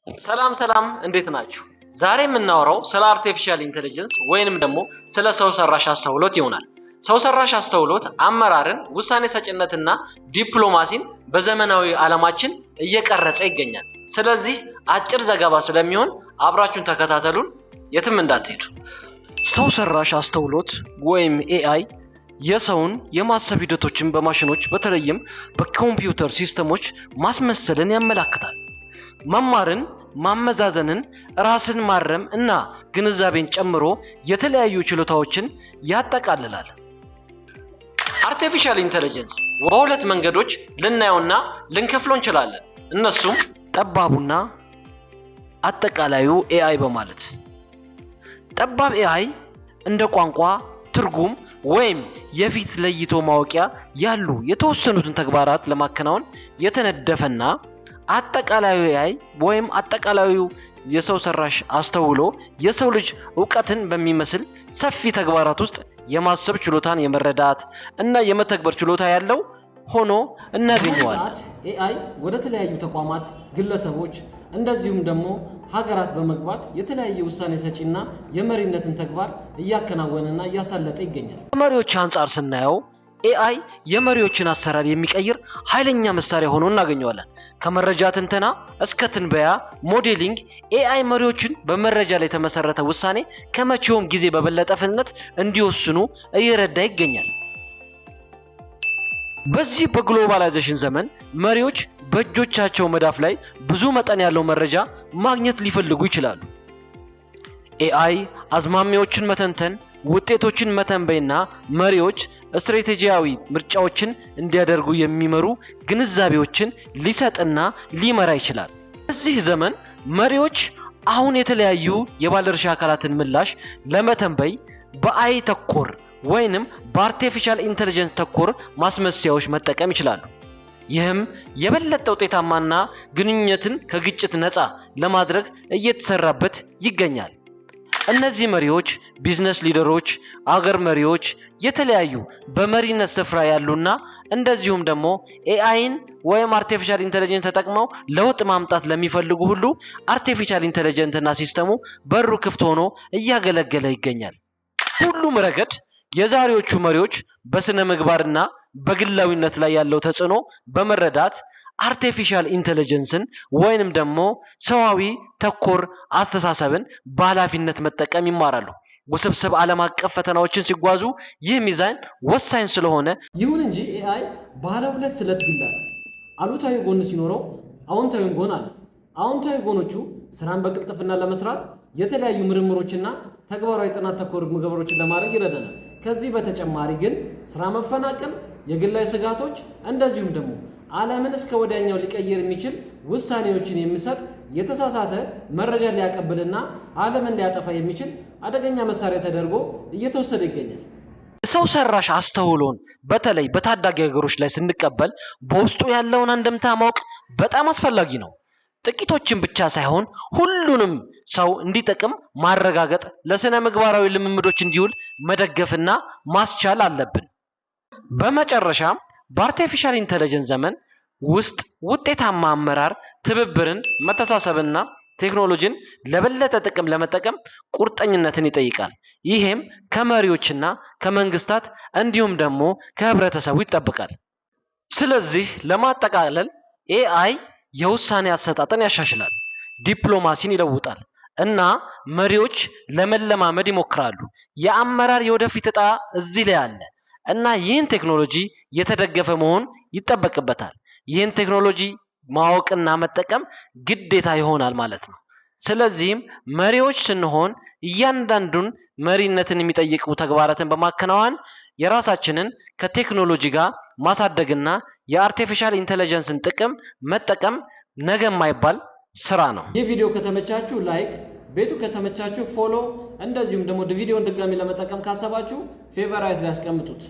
ሰላም እንዴት ናችሁ? ዛሬ የምናወራው ስለ አርቲፊሻል ኢንተለጀንስ ወይንም ደግሞ ስለ ሰው ሰራሽ አስተውሎት ይሆናል። ሰው ሰራሽ አስተውሎት አመራርን፣ ውሳኔ ሰጭነትና ዲፕሎማሲን በዘመናዊ ዓለማችን እየቀረጸ ይገኛል። ስለዚህ አጭር ዘገባ ስለሚሆን አብራችሁን ተከታተሉን፣ የትም እንዳትሄዱ። ሰው ሰራሽ አስተውሎት ወይም ኤአይ የሰውን የማሰብ ሂደቶችን በማሽኖች በተለይም በኮምፒውተር ሲስተሞች ማስመሰልን ያመላክታል። መማርን፣ ማመዛዘንን፣ ራስን ማረም እና ግንዛቤን ጨምሮ የተለያዩ ችሎታዎችን ያጠቃልላል። አርቲፊሻል ኢንተለጀንስ በሁለት መንገዶች ልናየውና ልንከፍለው እንችላለን። እነሱም ጠባቡና አጠቃላዩ ኤአይ በማለት። ጠባብ ኤአይ እንደ ቋንቋ፣ ትርጉም ወይም የፊት ለይቶ ማወቂያ ያሉ የተወሰኑትን ተግባራት ለማከናወን የተነደፈና አጠቃላዩ ኤአይ ወይም አጠቃላዩ የሰው ሰራሽ አስተውሎ የሰው ልጅ ዕውቀትን በሚመስል ሰፊ ተግባራት ውስጥ የማሰብ ችሎታን የመረዳት እና የመተግበር ችሎታ ያለው ሆኖ እናገኘዋለን። ኤአይ ወደ ተለያዩ ተቋማት፣ ግለሰቦች እንደዚሁም ደግሞ ሀገራት በመግባት የተለያየ ውሳኔ ሰጪና የመሪነትን ተግባር እያከናወነና እያሳለጠ ይገኛል። ከመሪዎች አንጻር ስናየው ኤአይ የመሪዎችን አሰራር የሚቀይር ኃይለኛ መሳሪያ ሆኖ እናገኘዋለን። ከመረጃ ትንተና እስከ ትንበያ ሞዴሊንግ ኤአይ መሪዎችን በመረጃ ላይ የተመሰረተ ውሳኔ ከመቼውም ጊዜ በበለጠ ፍጥነት እንዲወስኑ እየረዳ ይገኛል። በዚህ በግሎባላይዜሽን ዘመን መሪዎች በእጆቻቸው መዳፍ ላይ ብዙ መጠን ያለው መረጃ ማግኘት ሊፈልጉ ይችላሉ። ኤአይ አዝማሚያዎችን መተንተን፣ ውጤቶችን መተንበይና መሪዎች ስትራቴጂያዊ ምርጫዎችን እንዲያደርጉ የሚመሩ ግንዛቤዎችን ሊሰጥና ሊመራ ይችላል። በዚህ ዘመን መሪዎች አሁን የተለያዩ የባለድርሻ አካላትን ምላሽ ለመተንበይ በአይ ተኮር ወይንም በአርቲፊሻል ኢንተለጀንስ ተኮር ማስመሰያዎች መጠቀም ይችላሉ። ይህም የበለጠ ውጤታማና ግንኙነትን ከግጭት ነፃ ለማድረግ እየተሰራበት ይገኛል። እነዚህ መሪዎች ቢዝነስ ሊደሮች፣ አገር መሪዎች፣ የተለያዩ በመሪነት ስፍራ ያሉና እንደዚሁም ደግሞ ኤአይን ወይም አርቲፊሻል ኢንተለጀንስ ተጠቅመው ለውጥ ማምጣት ለሚፈልጉ ሁሉ አርቲፊሻል ኢንተለጀንስና ሲስተሙ በሩ ክፍት ሆኖ እያገለገለ ይገኛል። ሁሉም ረገድ የዛሬዎቹ መሪዎች በስነ ምግባርና በግላዊነት ላይ ያለው ተጽዕኖ በመረዳት አርቲፊሻል ኢንተለጀንስን ወይንም ደግሞ ሰዋዊ ተኮር አስተሳሰብን በኃላፊነት መጠቀም ይማራሉ። ውስብስብ ዓለም አቀፍ ፈተናዎችን ሲጓዙ ይህ ሚዛን ወሳኝ ስለሆነ፣ ይሁን እንጂ ኤአይ ባለ ሁለት ስለት ቢላ አሉታዊ ጎን ሲኖረው አዎንታዊ ጎን አለ። አዎንታዊ ጎኖቹ ስራን በቅልጥፍና ለመስራት የተለያዩ ምርምሮችና ተግባራዊ ጥናት ተኮር ምግባሮችን ለማድረግ ይረዳናል። ከዚህ በተጨማሪ ግን ስራ መፈናቀል፣ የግላዊ ስጋቶች እንደዚሁም ደግሞ ዓለምን እስከ ወዲያኛው ሊቀይር የሚችል ውሳኔዎችን የሚሰጥ የተሳሳተ መረጃ ሊያቀብልና ዓለምን ሊያጠፋ የሚችል አደገኛ መሳሪያ ተደርጎ እየተወሰደ ይገኛል። ሰው ሰራሽ አስተውሎን በተለይ በታዳጊ ሀገሮች ላይ ስንቀበል በውስጡ ያለውን አንድምታ ማወቅ በጣም አስፈላጊ ነው። ጥቂቶችን ብቻ ሳይሆን ሁሉንም ሰው እንዲጠቅም ማረጋገጥ፣ ለስነ ምግባራዊ ልምምዶች እንዲውል መደገፍና ማስቻል አለብን። በመጨረሻም በአርቲፊሻል ኢንተለጀንስ ዘመን ውስጥ ውጤታማ አመራር ትብብርን፣ መተሳሰብና ቴክኖሎጂን ለበለጠ ጥቅም ለመጠቀም ቁርጠኝነትን ይጠይቃል። ይሄም ከመሪዎችና ከመንግስታት እንዲሁም ደግሞ ከህብረተሰቡ ይጠበቃል። ስለዚህ ለማጠቃለል ኤአይ የውሳኔ አሰጣጥን ያሻሽላል፣ ዲፕሎማሲን ይለውጣል እና መሪዎች ለመለማመድ ይሞክራሉ። የአመራር የወደፊት ዕጣ እዚህ ላይ አለ እና ይህን ቴክኖሎጂ የተደገፈ መሆን ይጠበቅበታል። ይህን ቴክኖሎጂ ማወቅና መጠቀም ግዴታ ይሆናል ማለት ነው። ስለዚህም መሪዎች ስንሆን እያንዳንዱን መሪነትን የሚጠይቁ ተግባራትን በማከናወን የራሳችንን ከቴክኖሎጂ ጋር ማሳደግና የአርቲፊሻል ኢንተለጀንስን ጥቅም መጠቀም ነገ የማይባል ስራ ነው። ይህ ቪዲዮ ከተመቻችሁ ላይክ፣ ቤቱ ከተመቻችሁ ፎሎ፣ እንደዚሁም ደግሞ ቪዲዮን ድጋሚ ለመጠቀም ካሰባችሁ ፌቨራይት ላይ አስቀምጡት።